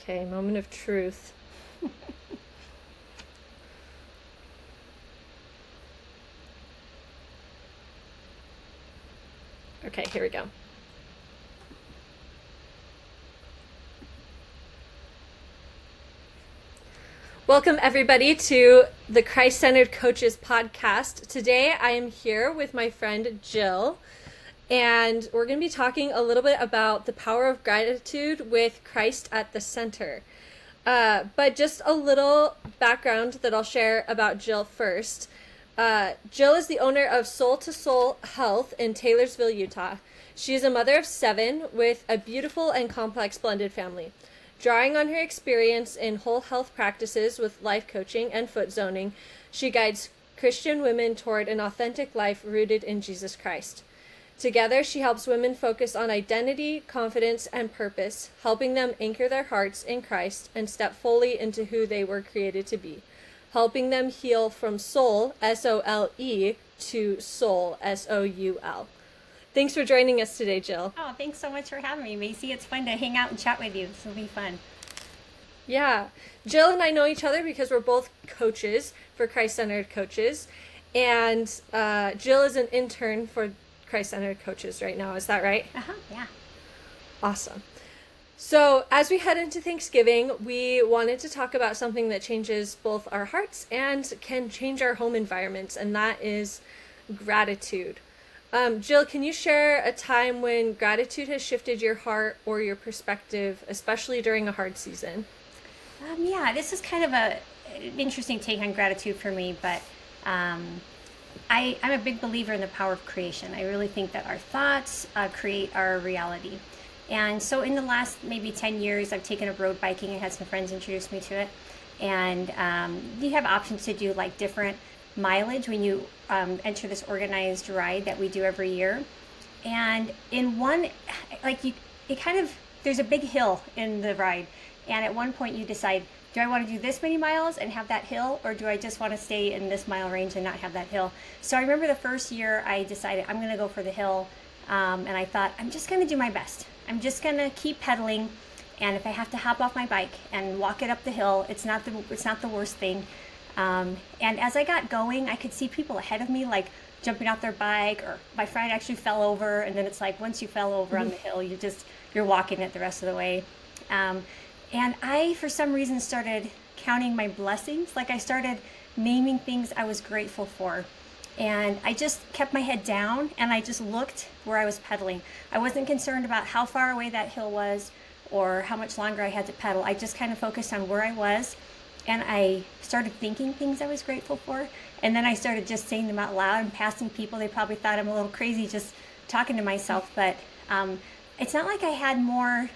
Okay, moment of truth. Okay, here we go. Welcome, everybody, to the Christ-Centered Coaches podcast. Today, I am here with my friend Jill, and we're going to be talking a little bit about the power of gratitude with Christ at the center. But just a little background that I'll share about Jill first. Jill is the owner of Soul to Soul Health in Taylorsville, Utah. She is a mother of 7 with a beautiful and complex blended family. Drawing on her experience in whole health practices with life coaching and foot zoning, she guides Christian women toward an authentic life rooted in Jesus Christ. Together, she helps women focus on identity, confidence, and purpose, helping them anchor their hearts in Christ and step fully into who they were created to be, helping them heal from soul, S-O-L-E, to soul, S-O-U-L. Thanks for joining us today, Jill. Oh, thanks so much for having me, Macey. It's fun to hang out and chat with you. This will be fun. Yeah. Jill and I know each other because we're both coaches for Christ-Centered Coaches. And Jill is an intern for Christ-Centered Coaches right now. Is that right? Yeah. Awesome. So as we head into Thanksgiving, we wanted to talk about something that changes both our hearts and can change our home environments, and that is gratitude. Jill, can you share a time when gratitude has shifted your heart or your perspective, especially during a hard season? Yeah, this is kind of an interesting take on gratitude for me, but I'm a big believer in the power of creation. I really think that our thoughts create our reality. And so in the last maybe 10 years, I've taken up road biking. I had some friends introduce me to it. And you have options to do like different mileage when you enter this organized ride that we do every year. And in one, there's a big hill in the ride. And at one point you decide, do I want to do this many miles and have that hill, or do I just want to stay in this mile range and not have that hill? So I remember the first year I decided I'm going to go for the hill. And I thought, I'm just going to do my best. I'm just going to keep pedaling. And if I have to hop off my bike and walk it up the hill, it's not the worst thing. And as I got going, I could see people ahead of me, like jumping off their bike, or my friend actually fell over. And then it's like, once you fell over on the hill, you're walking it the rest of the way. And I, for some reason, started counting my blessings. Like I started naming things I was grateful for. And I just kept my head down and I just looked where I was pedaling. I wasn't concerned about how far away that hill was or how much longer I had to pedal. I just kind of focused on where I was. And I started thinking things I was grateful for. And then I started just saying them out loud and passing people. They probably thought I'm a little crazy just talking to myself. But it's not like I had more,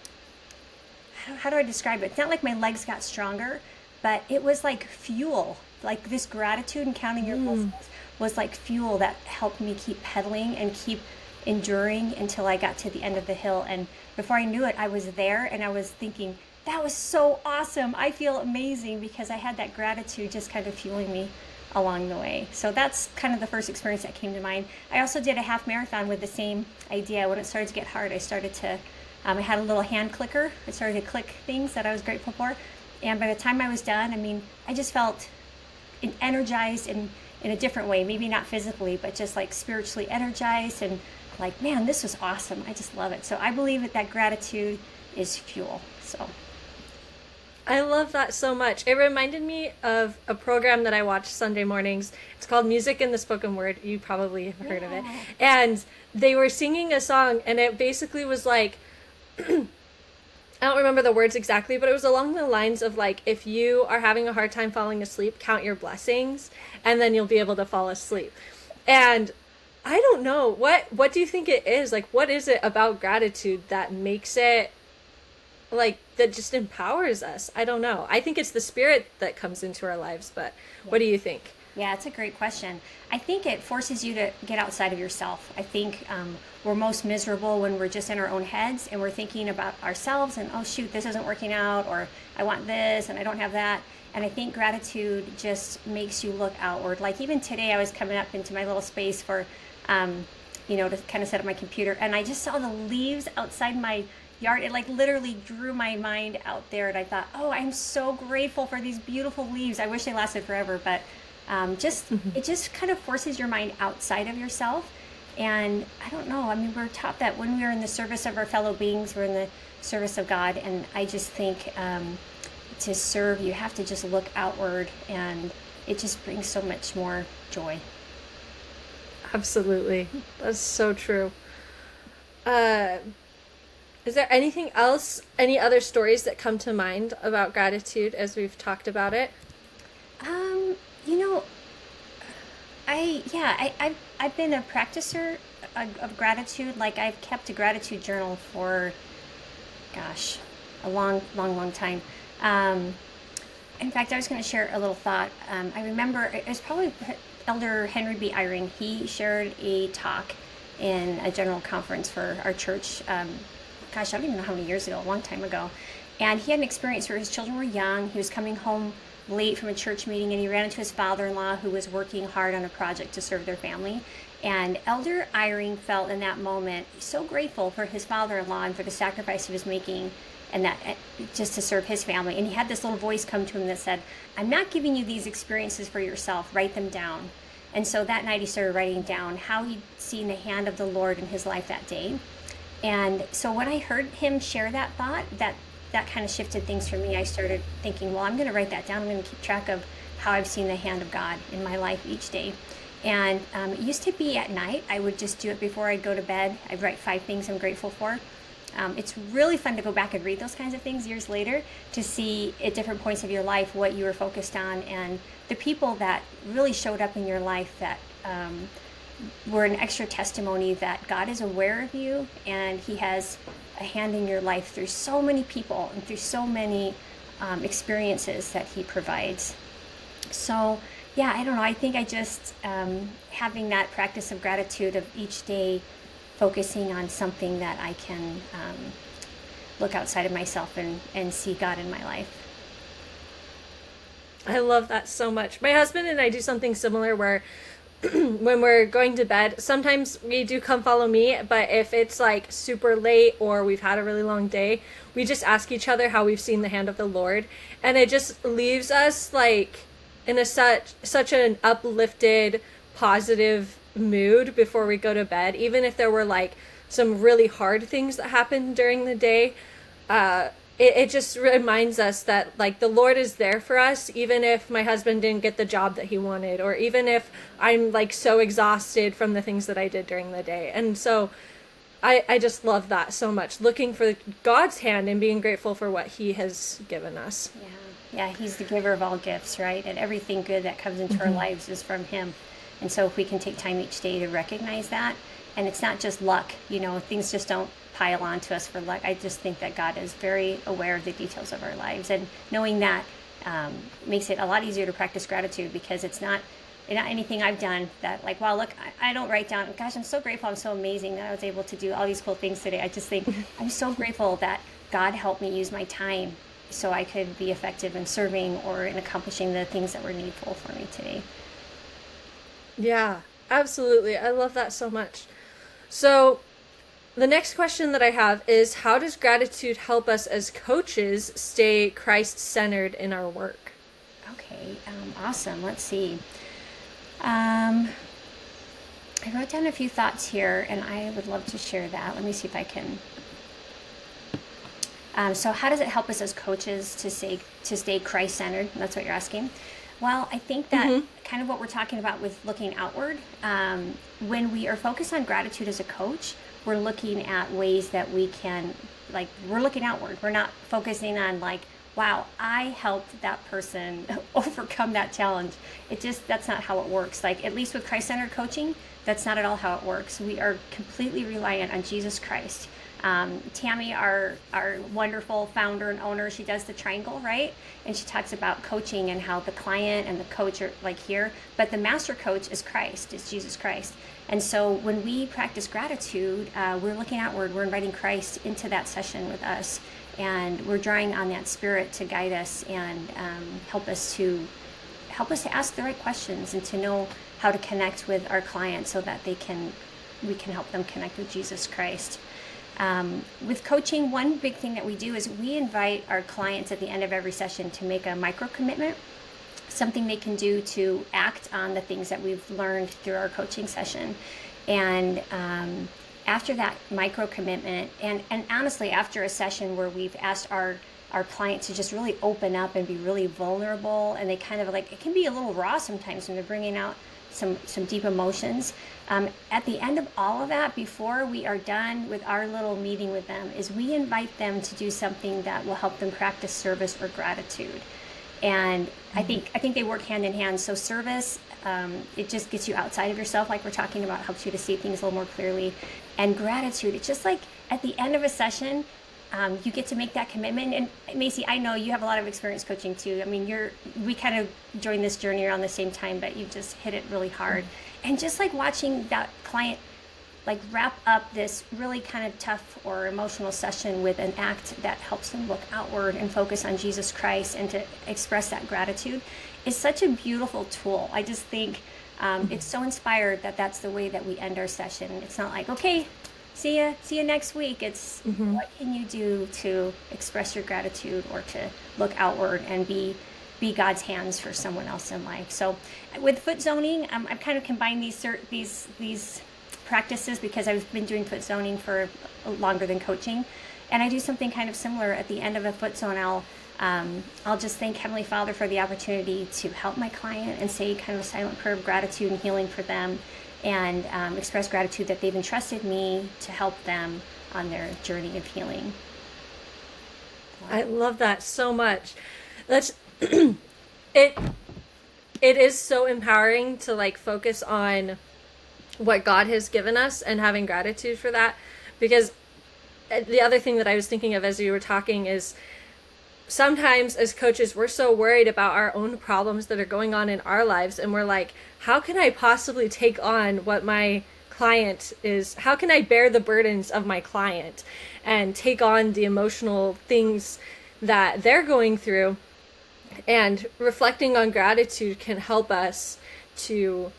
how do I describe it? It's not like my legs got stronger, but it was like fuel. Like this gratitude and counting your blessings was like fuel that helped me keep pedaling and keep enduring until I got to the end of the hill. And before I knew it, I was there and I was thinking, that was so awesome. I feel amazing because I had that gratitude just kind of fueling me along the way. So that's kind of the first experience that came to mind. I also did a half marathon with the same idea. When it started to get hard, I had a little hand clicker. I started to click things that I was grateful for. And by the time I was done, I just felt energized in a different way. Maybe not physically, but just like spiritually energized and like, man, this was awesome. I just love it. So I believe that gratitude is fuel. So I love that so much. It reminded me of a program that I watch Sunday mornings. It's called Music in the Spoken Word. You probably have heard of it. And they were singing a song, and it basically was like, I don't remember the words exactly, but it was along the lines of like, if you are having a hard time falling asleep, count your blessings, and then you'll be able to fall asleep. And I don't know, what do you think it is? Like, what is it about gratitude that makes it like that just empowers us? I don't know. I think it's the spirit that comes into our lives, but what do you think? Yeah, it's a great question. I think it forces you to get outside of yourself. I think we're most miserable when we're just in our own heads and we're thinking about ourselves and, oh shoot, this isn't working out, or I want this and I don't have that. And I think gratitude just makes you look outward. Like even today I was coming up into my little space for, to kind of set up my computer, and I just saw the leaves outside my yard. It like literally drew my mind out there, and I thought, oh, I'm so grateful for these beautiful leaves. I wish they lasted forever, but it just kind of forces your mind outside of yourself. And I don't know, I mean, we're taught that when we are in the service of our fellow beings, we're in the service of God. And I just think to serve, you have to just look outward, and it just brings so much more joy. Absolutely. That's so true. Is there anything else, any other stories that come to mind about gratitude as we've talked about it? You know, I've been a practicer of gratitude. Like, I've kept a gratitude journal for, gosh, a long time. In fact, I was going to share a little thought. I remember it was probably Elder Henry B. Eyring. He shared a talk in a general conference for our church. Gosh, I don't even know how many years ago, a long time ago. And he had an experience where his children were young. He was coming home late from a church meeting, and he ran into his father-in-law, who was working hard on a project to serve their family. And Elder Eyring felt in that moment so grateful for his father-in-law and for the sacrifice he was making, and that just to serve his family. And he had this little voice come to him that said, I'm not giving you these experiences for yourself, write them down. And so that night he started writing down how he'd seen the hand of the Lord in his life that day. And so when I heard him share that thought, that kind of shifted things for me. I started thinking, well, I'm going to write that down. I'm going to keep track of how I've seen the hand of God in my life each day. And it used to be at night. I would just do it before I'd go to bed. I'd write 5 things I'm grateful for. It's really fun to go back and read those kinds of things years later to see at different points of your life what you were focused on, and the people that really showed up in your life that were an extra testimony that God is aware of you, and He has a hand in your life through so many people and through so many experiences that He provides. So yeah, I don't know. I think I just having that practice of gratitude of each day focusing on something that I can look outside of myself and see God in my life. I love that so much. My husband and I do something similar where when we're going to bed, sometimes we do come follow me, but if it's like super late or we've had a really long day, we just ask each other how we've seen the hand of the Lord, and it just leaves us like in a such an uplifted, positive mood before we go to bed. Even if there were like some really hard things that happened during the day, it just reminds us that like the Lord is there for us, even if my husband didn't get the job that he wanted, or even if I'm like so exhausted from the things that I did during the day. And so I just love that so much, looking for God's hand and being grateful for what He has given us. Yeah, He's the giver of all gifts, right? And everything good that comes into our lives is from Him. And so if we can take time each day to recognize that, and it's not just luck, things just don't pile on to us for luck. I just think that God is very aware of the details of our lives, and knowing that makes it a lot easier to practice gratitude, because it's not anything I've done that like, wow, look, I don't write down, gosh, I'm so grateful, I'm so amazing that I was able to do all these cool things today. I just think I'm so grateful that God helped me use my time so I could be effective in serving or in accomplishing the things that were needful for me today. Yeah, absolutely. I love that so much. So the next question that I have is, how does gratitude help us as coaches stay Christ-centered in our work? Okay, awesome. Let's see. I wrote down a few thoughts here, and I would love to share that. Let me see if I can. So how does it help us as coaches to stay Christ-centered? That's what you're asking. Well, I think that kind of what we're talking about with looking outward, when we are focused on gratitude as a coach, we're looking at ways that we can, like, we're looking outward. We're not focusing on like, wow, I helped that person overcome that challenge. That's not how it works. Like, at least with Christ-centered coaching, that's not at all how it works. We are completely reliant on Jesus Christ. Tammy, our wonderful founder and owner, she does the triangle, right? And she talks about coaching and how the client and the coach are like here, but the master coach is Christ, is Jesus Christ. And so when we practice gratitude, we're looking outward, we're inviting Christ into that session with us, and we're drawing on that Spirit to guide us and help us to ask the right questions and to know how to connect with our clients so that we can help them connect with Jesus Christ. With coaching, one big thing that we do is we invite our clients at the end of every session to make a micro commitment, something they can do to act on the things that we've learned through our coaching session. And after that micro commitment, and honestly, after a session where we've asked our client to just really open up and be really vulnerable, and they kind of like, it can be a little raw sometimes when they're bringing out some deep emotions. At the end of all of that, before we are done with our little meeting with them, is we invite them to do something that will help them practice service or gratitude. And I think they work hand in hand. So service, it just gets you outside of yourself, like we're talking about, helps you to see things a little more clearly. And gratitude, it's just like at the end of a session, you get to make that commitment. And Macey, I know you have a lot of experience coaching too. I mean, we kind of joined this journey around the same time, but you just hit it really hard. And just like watching that client like wrap up this really kind of tough or emotional session with an act that helps them look outward and focus on Jesus Christ and to express that gratitude is such a beautiful tool. I just think it's so inspired that that's the way that we end our session. It's not like, okay, see you next week. It's what can you do to express your gratitude or to look outward and be God's hands for someone else in life. So with foot zoning, I've kind of combined these practices because I've been doing foot zoning for longer than coaching, and I do something kind of similar at the end of a foot zone. I'll just thank Heavenly Father for the opportunity to help my client and say kind of a silent prayer of gratitude and healing for them, and express gratitude that they've entrusted me to help them on their journey of healing. I love that so much. That's it is so empowering to like focus on what God has given us and having gratitude for that, because the other thing that I was thinking of as you were talking is sometimes as coaches we're so worried about our own problems that are going on in our lives, and we're like, how can I possibly take on what my client is, how can I bear the burdens of my client and take on the emotional things that they're going through. And reflecting on gratitude can help us to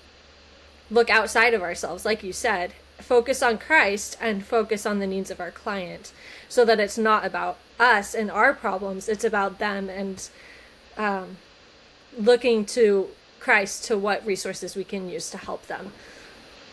look outside of ourselves, like you said, focus on Christ and focus on the needs of our client, so that it's not about us and our problems, it's about them, and looking to Christ to what resources we can use to help them.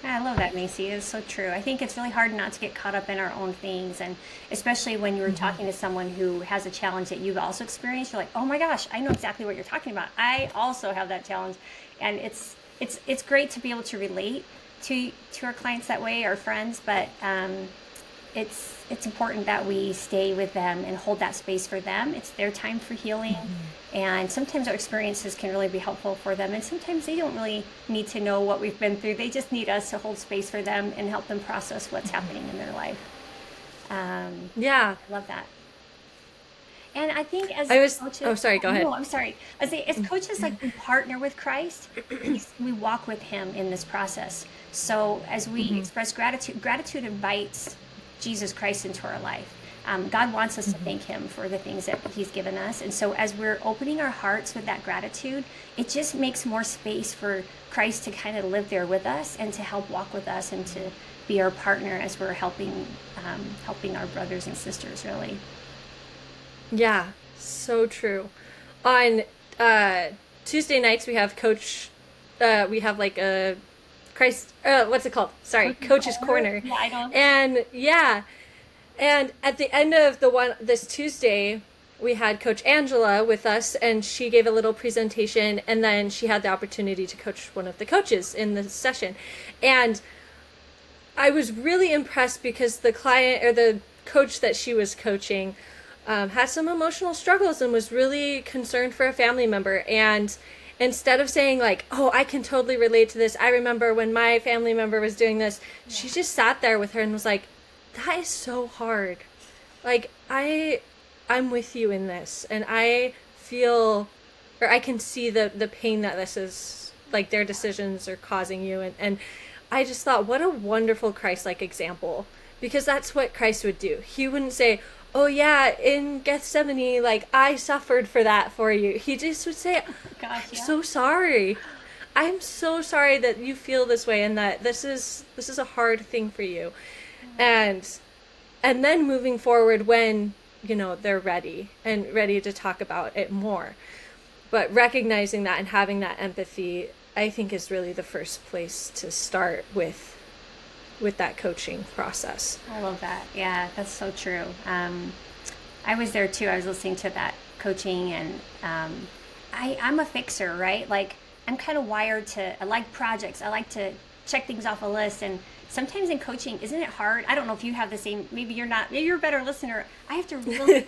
I love that, Macey. It's so true. I think it's really hard not to get caught up in our own things, and especially when you're talking to someone who has a challenge that you've also experienced, you're like, oh my gosh, I know exactly what you're talking about. I also have that challenge. And it's great to be able to relate to our clients that way, our friends, but it's important that we stay with them and hold that space for them. It's their time for healing, and sometimes our experiences can really be helpful for them, and sometimes they don't really need to know what we've been through. They just need us to hold space for them and help them process what's happening in their life. Yeah, I love that. And I think as coaches, oh, sorry, go ahead. No, I'm sorry. As coaches, like we partner with Christ, we walk with Him in this process. So as we express gratitude invites Jesus Christ into our life. God wants us to thank Him for the things that He's given us. And so as we're opening our hearts with that gratitude, it just makes more space for Christ to kind of live there with us and to help walk with us and to be our partner as we're helping our brothers and sisters, really. Yeah, so true. On Tuesday nights we have we have like a Christ, what's it called? Sorry, Coach's Corner. Yeah, I know. And at the end of this Tuesday, we had Coach Angela with us, and she gave a little presentation, and then she had the opportunity to coach one of the coaches in the session. And I was really impressed because the client, or the coach that she was coaching, had some emotional struggles and was really concerned for a family member. And instead of saying like, oh, I can totally relate to this, I remember when my family member was doing this, she just sat there with her and was like, that is so hard. Like, I'm with you in this, and I feel, or I can see the pain that this is, like, their decisions are causing you. And I just thought, what a wonderful Christ-like example, because that's what Christ would do. He wouldn't say, oh yeah, in Gethsemane, like, I suffered for that for you. He just would say, Gosh, I'm so sorry. I'm so sorry that you feel this way, and that this is a hard thing for you. And and then moving forward when, you know, they're ready and ready to talk about it more. But recognizing that and having that empathy, I think, is really the first place to start with that coaching process. I love that. Yeah, that's so true. I was there too. I was listening to that coaching, and I'm a fixer, right? Like, I'm kind of wired to, I like projects. I like to check things off a list. And sometimes in coaching, isn't it hard? I don't know if you have the same, maybe you're not, maybe you're a better listener. I have to really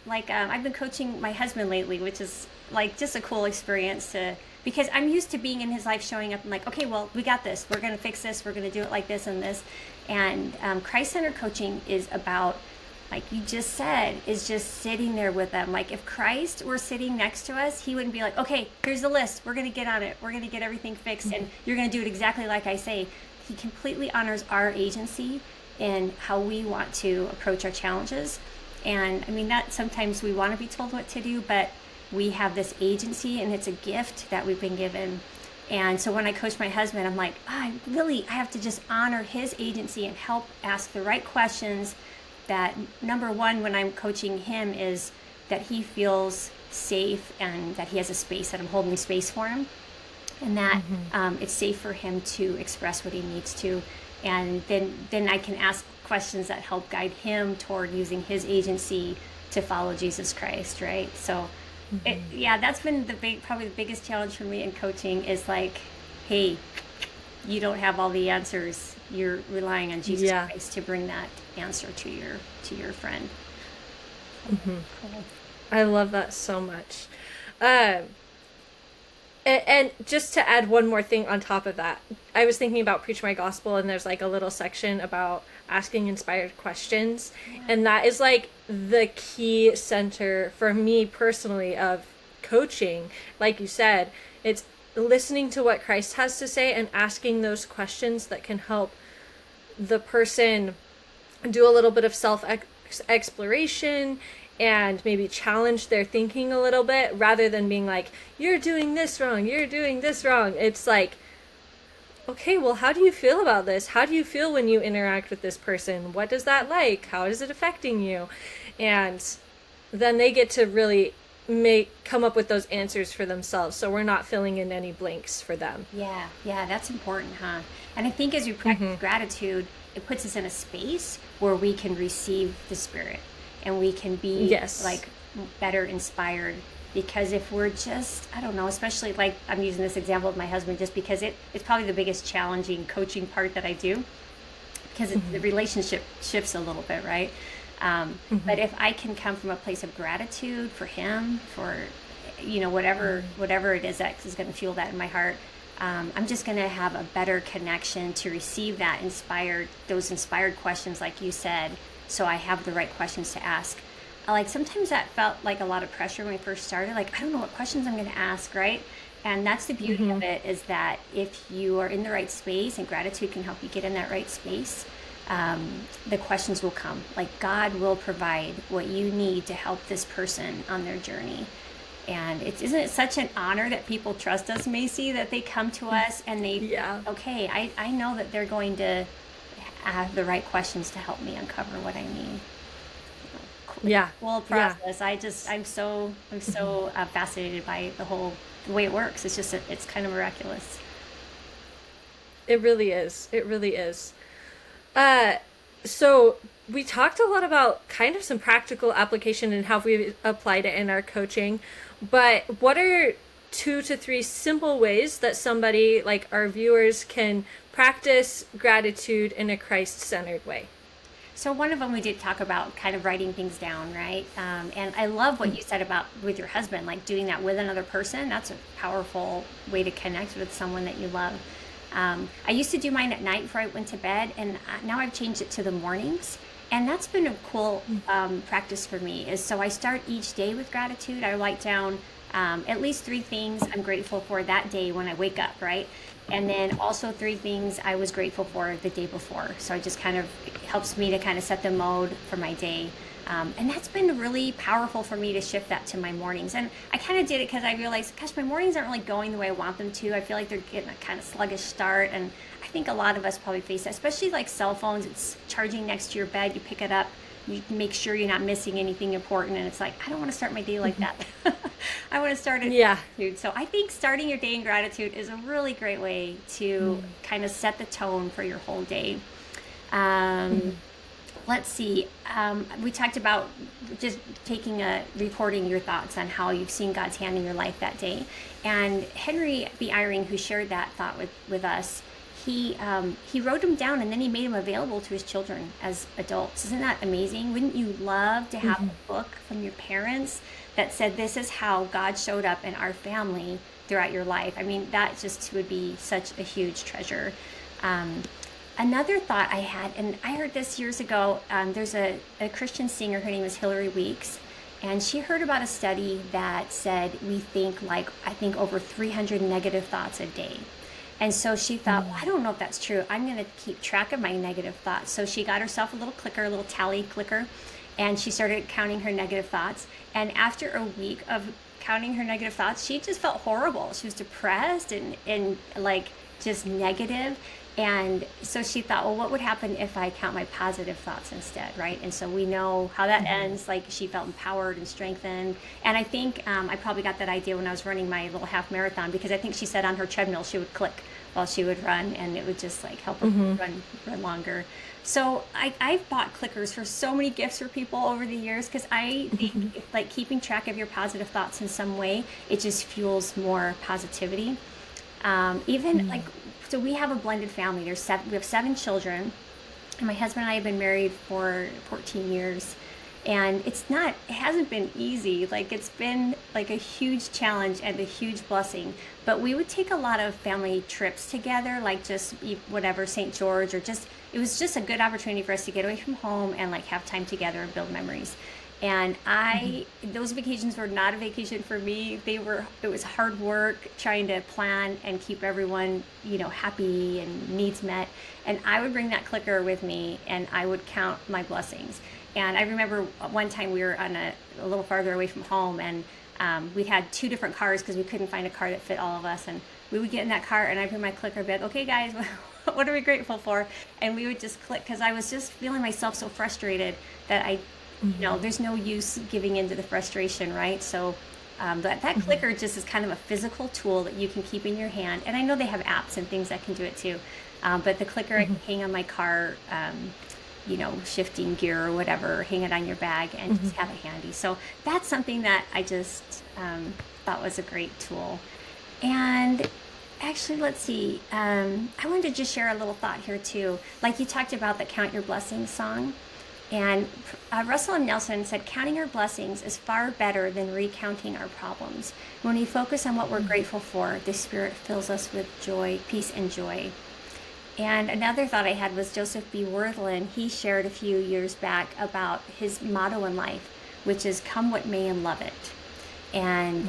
I've been coaching my husband lately, which is like just a cool experience because I'm used to being in his life, showing up and like, okay, well, we got this. We're going to fix this. We're going to do it like this and this. And Christ-centered coaching is about, like you just said, is just sitting there with them. Like if Christ were sitting next to us, he wouldn't be like, okay, here's the list. We're going to get on it. We're going to get everything fixed. And you're going to do it exactly like I say. He completely honors our agency in how we want to approach our challenges. And I mean, that sometimes we want to be told what to do, but we have this agency, and it's a gift that we've been given. And so when I coach my husband, I'm like, I have to just honor his agency and help ask the right questions. That number one, when I'm coaching him, is that he feels safe and that he has a space, that I'm holding space for him, and that it's safe for him to express what he needs to. And then I can ask questions that help guide him toward using his agency to follow Jesus Christ, right? So, that's been probably the biggest challenge for me in coaching is like, hey, you don't have all the answers. You're relying on Jesus Christ to bring that answer to your friend. Cool. I love that so much. And just to add one more thing on top of that, I was thinking about Preach My Gospel, and there's like a little section about asking inspired questions. And that is like the key center for me personally of coaching. Like you said, it's listening to what Christ has to say and asking those questions that can help the person do a little bit of self-exploration and maybe challenge their thinking a little bit, rather than being like, you're doing this wrong, you're doing this wrong. It's like, okay, well, how do you feel about this? How do you feel when you interact with this person? What does that like? How is it affecting you? And then they get to really come up with those answers for themselves, so we're not filling in any blanks for them. Yeah, that's important, huh? And I think as we practice gratitude, it puts us in a space where we can receive the Spirit, and we can be like better inspired. Because if we're just, I don't know, especially like I'm using this example of my husband just because it's probably the biggest challenging coaching part that I do, because the relationship shifts a little bit, right? But if I can come from a place of gratitude for him, for, you know, whatever it is that is going to fuel that in my heart, I'm just going to have a better connection to receive those inspired questions, like you said, so I have the right questions to ask. Like sometimes that felt like a lot of pressure when we first started. Like, I don't know what questions I'm going to ask, right? And that's the beauty of it, is that if you are in the right space, and gratitude can help you get in that right space, the questions will come. Like God will provide what you need to help this person on their journey. And isn't it such an honor that people trust us, Macey, that they come to us and okay, I know that they're going to have the right questions to help me uncover what I need. Cool process. I'm so fascinated by the way it works. It's just it's kind of miraculous. It really is. So we talked a lot about kind of some practical application and how we applied it in our coaching, but what are 2 to 3 simple ways that somebody like our viewers can practice gratitude in a Christ-centered way? So one of them we did talk about kind of writing things down, right? And I love what you said about with your husband, like doing that with another person. That's a powerful way to connect with someone that you love. I used to do mine at night before I went to bed, and now I've changed it to the mornings. And that's been a cool practice for me. So I start each day with gratitude. I write down at least 3 things I'm grateful for that day when I wake up, right? And then also 3 things I was grateful for the day before. So it just kind of helps me to kind of set the mode for my day. And that's been really powerful for me to shift that to my mornings. And I kind of did it because I realized, gosh, my mornings aren't really going the way I want them to. I feel like they're getting a kind of sluggish start. And I think a lot of us probably face that, especially like cell phones. It's charging next to your bed. You pick it up. You make sure you're not missing anything important. And it's like, I don't want to start my day like that. I want to start it in gratitude. So I think starting your day in gratitude is a really great way to kind of set the tone for your whole day. Let's see. We talked about just recording your thoughts on how you've seen God's hand in your life that day. And Henry B. Eyring, who shared that thought with us, he wrote them down and then he made them available to his children as adults. Isn't that amazing? Wouldn't you love to have a book from your parents that said, this is how God showed up in our family throughout your life? I mean, that just would be such a huge treasure. Another thought I had, and I heard this years ago, there's a Christian singer, her name is Hillary Weeks, and she heard about a study that said we think over 300 negative thoughts a day. And so she thought, well, I don't know if that's true. I'm going to keep track of my negative thoughts. So she got herself a little clicker, a little tally clicker, and she started counting her negative thoughts. And after a week of counting her negative thoughts, she just felt horrible. She was depressed and like just negative. And so she thought, well, what would happen if I count my positive thoughts instead, right? And so we know how that ends. Like, she felt empowered and strengthened. And I think I probably got that idea when I was running my little half marathon, because I think she said on her treadmill she would click while she would run, and it would just like help her run longer. So I've bought clickers for so many gifts for people over the years, because I think like keeping track of your positive thoughts in some way, it just fuels more positivity. So we have a blended family. We have 7 children, and my husband and I have been married for 14 years. And it hasn't been easy. Like, it's been like a huge challenge and a huge blessing. But we would take a lot of family trips together, like just whatever, St. George, or it was just a good opportunity for us to get away from home and like have time together and build memories. And those vacations were not a vacation for me. It was hard work trying to plan and keep everyone, happy and needs met. And I would bring that clicker with me, and I would count my blessings. And I remember one time we were on a little farther away from home, and we had 2 different cars because we couldn't find a car that fit all of us. And we would get in that car, and I'd bring my clicker, be like, okay, guys, what are we grateful for? And we would just click, because I was just feeling myself so frustrated that there's no use giving into the frustration, right? So that clicker just is kind of a physical tool that you can keep in your hand. And I know they have apps and things that can do it too. But the clicker I can hang on my car, shifting gear or whatever, hang it on your bag and just have it handy. So that's something that I just thought was a great tool. And actually, let's see. I wanted to just share a little thought here too. Like you talked about the Count Your Blessings song. And Russell M. Nelson said, counting our blessings is far better than recounting our problems. When we focus on what we're grateful for, the Spirit fills us with joy, peace, and joy. And another thought I had was Joseph B. Worthlin. He shared a few years back about his motto in life, which is come what may and love it. And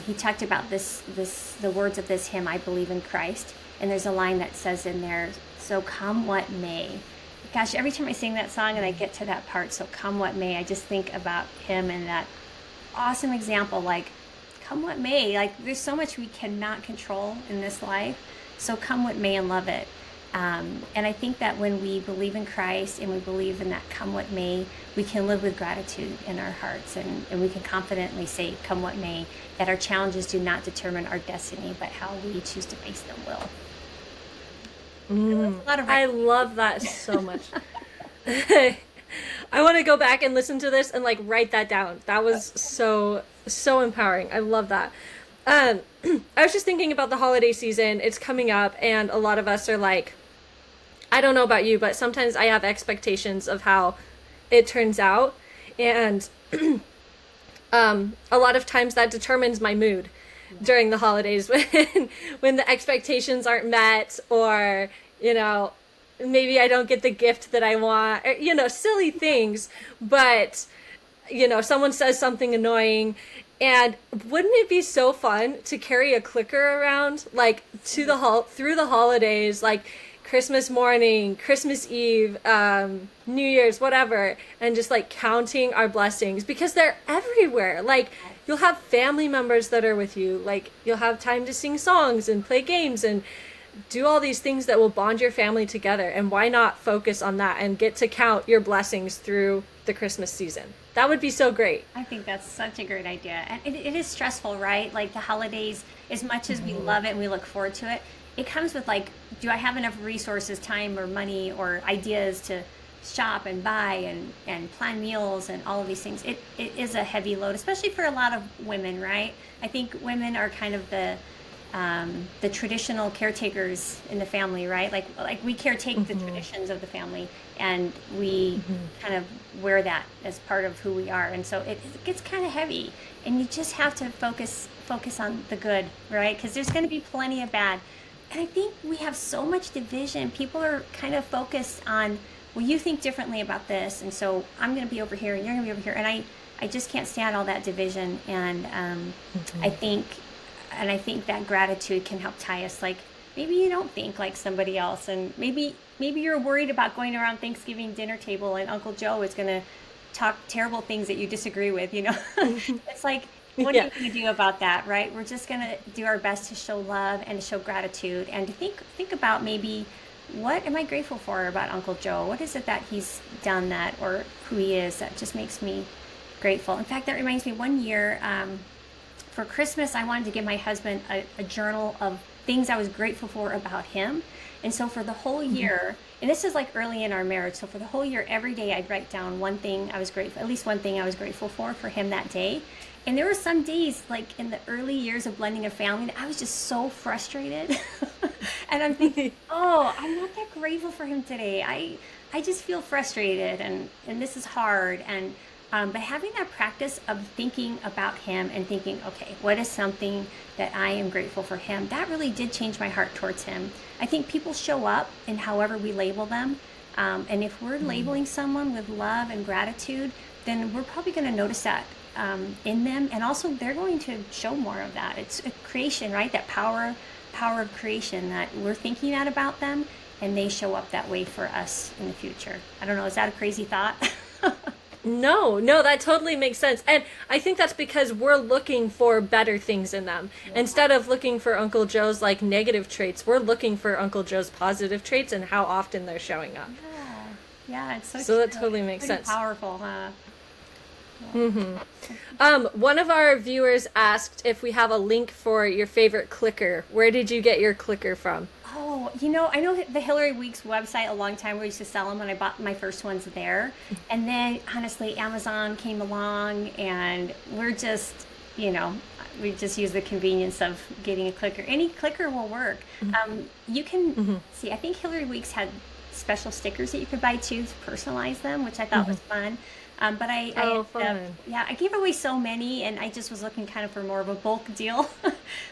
he talked about the words of this hymn, I believe in Christ. And there's a line that says in there, so come what may. Gosh, every time I sing that song and I get to that part, so come what may, I just think about him and that awesome example, like, come what may. Like, there's so much we cannot control in this life, so come what may and love it. And I think that when we believe in Christ and we believe in that come what may, we can live with gratitude in our hearts, and we can confidently say, come what may, that our challenges do not determine our destiny, but how we choose to face them will. I love that so much. I want to go back and listen to this and like write that down. That was so empowering. I love that. I was just thinking about the holiday season. It's coming up, and a lot of us are like, I don't know about you, but sometimes I have expectations of how it turns out, and a lot of times that determines my mood during the holidays when the expectations aren't met, or maybe I don't get the gift that I want, or, silly things. But someone says something annoying. And wouldn't it be so fun to carry a clicker around, like through the holidays, like Christmas morning, Christmas Eve, New Year's, whatever, and just like counting our blessings, because they're everywhere. Like, you'll have family members that are with you, like you'll have time to sing songs and play games and do all these things that will bond your family together. And why not focus on that and get to count your blessings through the Christmas season? That would be so great. I think that's such a great idea. And it is stressful, right? Like the holidays, as much as we love it and we look forward to it, it comes with like, do I have enough resources, time or money or ideas to shop and buy and plan meals and all of these things? It is a heavy load, especially for a lot of women, right? I think women are kind of the traditional caretakers in the family, right? Like we caretake the traditions of the family, and we kind of wear that as part of who we are. And so it gets kind of heavy, and you just have to focus on the good, right? Because there's going to be plenty of bad. And I think we have so much division. People are kind of focused on, well, you think differently about this, and so I'm going to be over here, and you're going to be over here. And I just can't stand all that division. And I think that gratitude can help tie us. Like, maybe you don't think like somebody else, and maybe you're worried about going around Thanksgiving dinner table and Uncle Joe is going to talk terrible things that you disagree with, It's like, what are you going to do about that, right? We're just going to do our best to show love and to show gratitude, and to think about maybe, what am I grateful for about Uncle Joe? What is it that he's done that, or who he is, that just makes me grateful? In fact, that reminds me, one year, for Christmas, I wanted to give my husband a journal of things I was grateful for about him. And so for the whole year, and this is like early in our marriage, so for the whole year, every day I'd write down at least one thing I was grateful for him that day. And there were some days, like in the early years of blending a family, that I was just so frustrated. And I'm thinking, oh, I'm not that grateful for him today. I just feel frustrated, and this is hard. And but having that practice of thinking about him and thinking, okay, what is something that I am grateful for him? That really did change my heart towards him. I think people show up in however we label them. And if we're labeling someone with love and gratitude, then we're probably going to notice that in them. And also they're going to show more of that. It's a creation, right? That power of creation, that we're thinking that about them, and they show up that way for us in the future. I don't know. Is that a crazy thought? No, that totally makes sense. And I think that's because we're looking for better things in them. Yeah. Instead of looking for Uncle Joe's like negative traits, we're looking for Uncle Joe's positive traits and how often they're showing up. Yeah, it's so that totally makes sense. Powerful, huh? Yeah. One of our viewers asked if we have a link for your favorite clicker. Where did you get your clicker from? Oh, I know the Hillary Weeks website a long time. We used to sell them, and I bought my first ones there. And then, honestly, Amazon came along, and we're just, we just use the convenience of getting a clicker. Any clicker will work. You can see, I think Hillary Weeks had special stickers that you could buy too to personalize them, which I thought was fun. But I gave away so many, and I just was looking kind of for more of a bulk deal,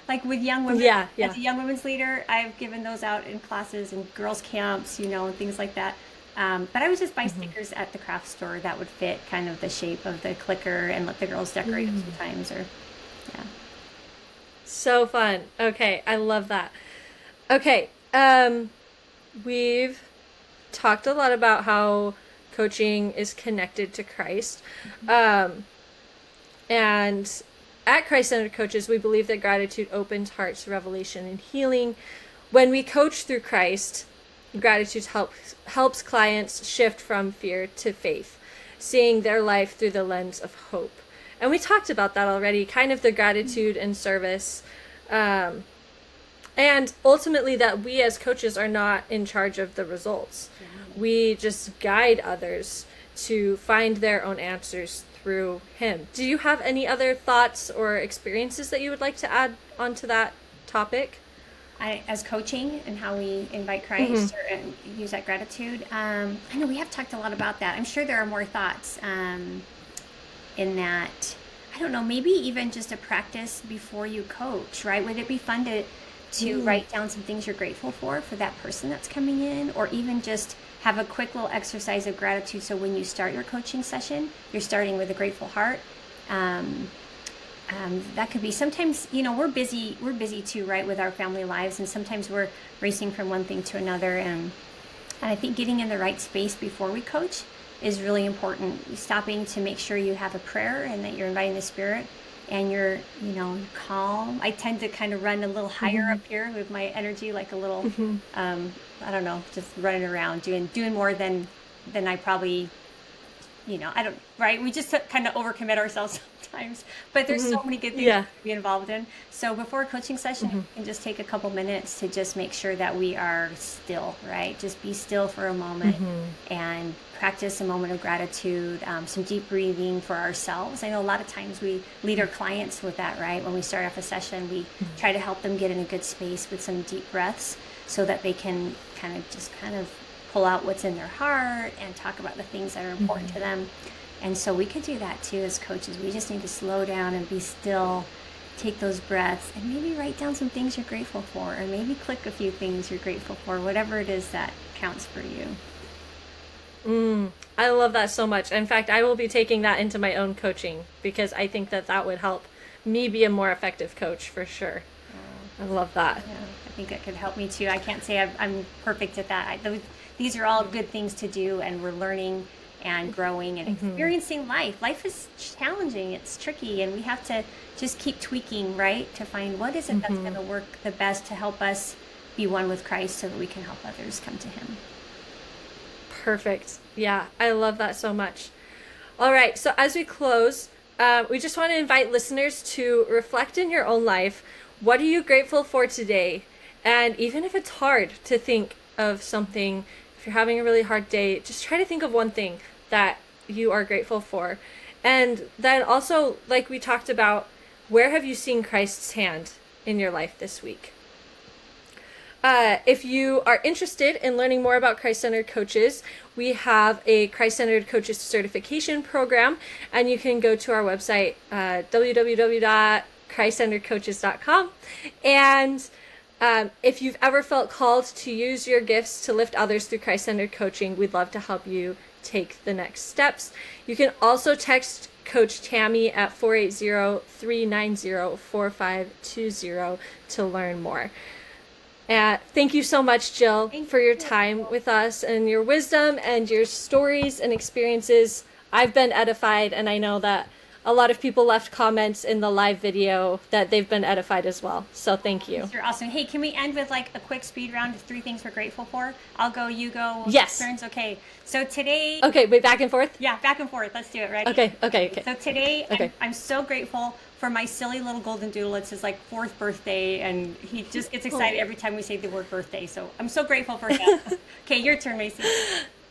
like with young women. Yeah. As a young women's leader, I've given those out in classes and girls' camps, and things like that. But I would just buy stickers at the craft store that would fit kind of the shape of the clicker, and let the girls decorate them sometimes. So fun. Okay, I love that. Okay, we've talked a lot about how coaching is connected to Christ. And at Christ-centered Coaches, we believe that gratitude opens hearts to revelation and healing. When we coach through Christ, gratitude helps clients shift from fear to faith, seeing their life through the lens of hope. And we talked about that already, kind of the gratitude and service. And ultimately that we as coaches are not in charge of the results. We just guide others to find their own answers through Him. Do you have any other thoughts or experiences that you would like to add onto that topic? As coaching and how we invite Christ and use that gratitude, I know we have talked a lot about that. I'm sure there are more thoughts in that. I don't know, maybe even just a practice before you coach, right? Would it be fun to write down some things you're grateful for that person that's coming in, or even just have a quick little exercise of gratitude. So when you start your coaching session, you're starting with a grateful heart. That could be sometimes, we're busy too, right, with our family lives, and sometimes we're racing from one thing to another. And I think getting in the right space before we coach is really important. Stopping to make sure you have a prayer and that you're inviting the Spirit, and you're calm. I tend to kind of run a little higher up here with my energy, like a little, I don't know, just running around doing more than I probably, I don't, right? We just kind of overcommit ourselves sometimes, but there's so many good things to be involved in. So before a coaching session, you can just take a couple minutes to just make sure that we are still, right? Just be still for a moment and practice a moment of gratitude, some deep breathing for ourselves. I know a lot of times we lead our clients with that, right? When we start off a session, we try to help them get in a good space with some deep breaths so that they can kind of pull out what's in their heart and talk about the things that are important to them. And so we could do that too as coaches. We just need to slow down and be still, take those breaths, and maybe write down some things you're grateful for, or maybe click a few things you're grateful for, whatever it is that counts for you. I love that so much. In fact, I will be taking that into my own coaching because I think that would help me be a more effective coach for sure. I love that. Yeah, I think that could help me too. I can't say I'm perfect at that. These are all good things to do, and we're learning and growing and experiencing life. Life is challenging, it's tricky, and we have to just keep tweaking, right, to find what is it that's going to work the best to help us be one with Christ so that we can help others come to Him. Perfect. Yeah, I love that so much. All right, so as we close, we just want to invite listeners to reflect in your own life. What are you grateful for today? And even if it's hard to think of something, if you're having a really hard day, just try to think of one thing that you are grateful for. And then also, like we talked about, where have you seen Christ's hand in your life this week? If you are interested in learning more about Christ-centered coaches, we have a Christ-centered coaches certification program, and you can go to our website, www.christcenteredcoaches.com. And if you've ever felt called to use your gifts to lift others through Christ-centered coaching, we'd love to help you take the next steps. You can also text Coach Tammy at 480-390-4520 to learn more. Thank you so much, Jill, for your time with us and your wisdom and your stories and experiences. I've been edified, and I know that a lot of people left comments in the live video that they've been edified as well. So thank you. You're awesome. Hey, can we end with like a quick speed round of 3 things we're grateful for? I'll go, you go. Yes. Turns. Okay. So today. Okay, wait, back and forth? Yeah, back and forth. Let's do it. Ready? Okay. So today, I'm so grateful for my silly little golden doodle. It's his 4th birthday, and he just gets excited every time we say the word birthday. So I'm so grateful for him. Okay, your turn, Macey.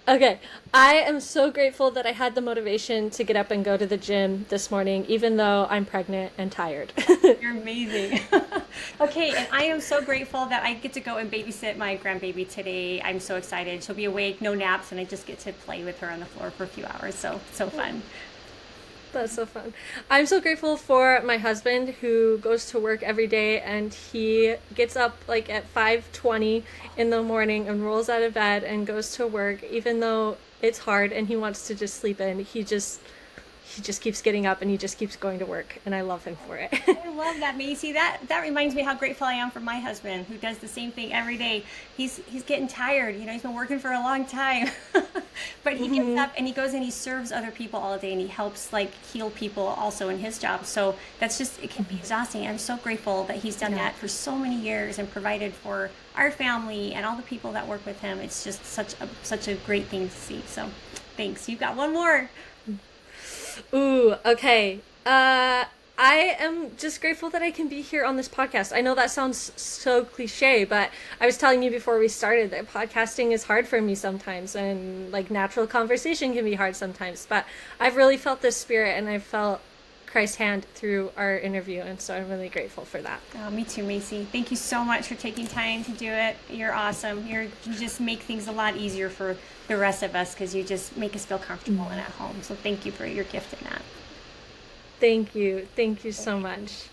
Okay, I am so grateful that I had the motivation to get up and go to the gym this morning, even though I'm pregnant and tired. You're amazing. Okay, and I am so grateful that I get to go and babysit my grandbaby today. I'm so excited. She'll be awake, no naps, and I just get to play with her on the floor for a few hours. So fun. That's so fun. I'm so grateful for my husband who goes to work every day, and he gets up at 5:20 in the morning and rolls out of bed and goes to work, even though it's hard and he wants to just sleep in. He just keeps getting up and he just keeps going to work, and I love him for it. I love that, Macey. That reminds me how grateful I am for my husband, who does the same thing every day. He's getting tired. He's been working for a long time. But he gets up and he goes and he serves other people all day, and he helps heal people also in his job. So it can be exhausting. I'm so grateful that he's done that for so many years and provided for our family and all the people that work with him. It's just such a great thing to see. So thanks. You've got one more. Ooh, okay. I am just grateful that I can be here on this podcast. I know that sounds so cliche, but I was telling you before we started that podcasting is hard for me sometimes, and natural conversation can be hard sometimes, but I've really felt this spirit, and I've felt Christ's hand through our interview, and so I'm really grateful for that. Oh, me too, Macey. Thank you so much for taking time to do it. You're awesome. You just make things a lot easier for the rest of us, because you just make us feel comfortable and at home. So thank you for your gift in that. Thank you so much.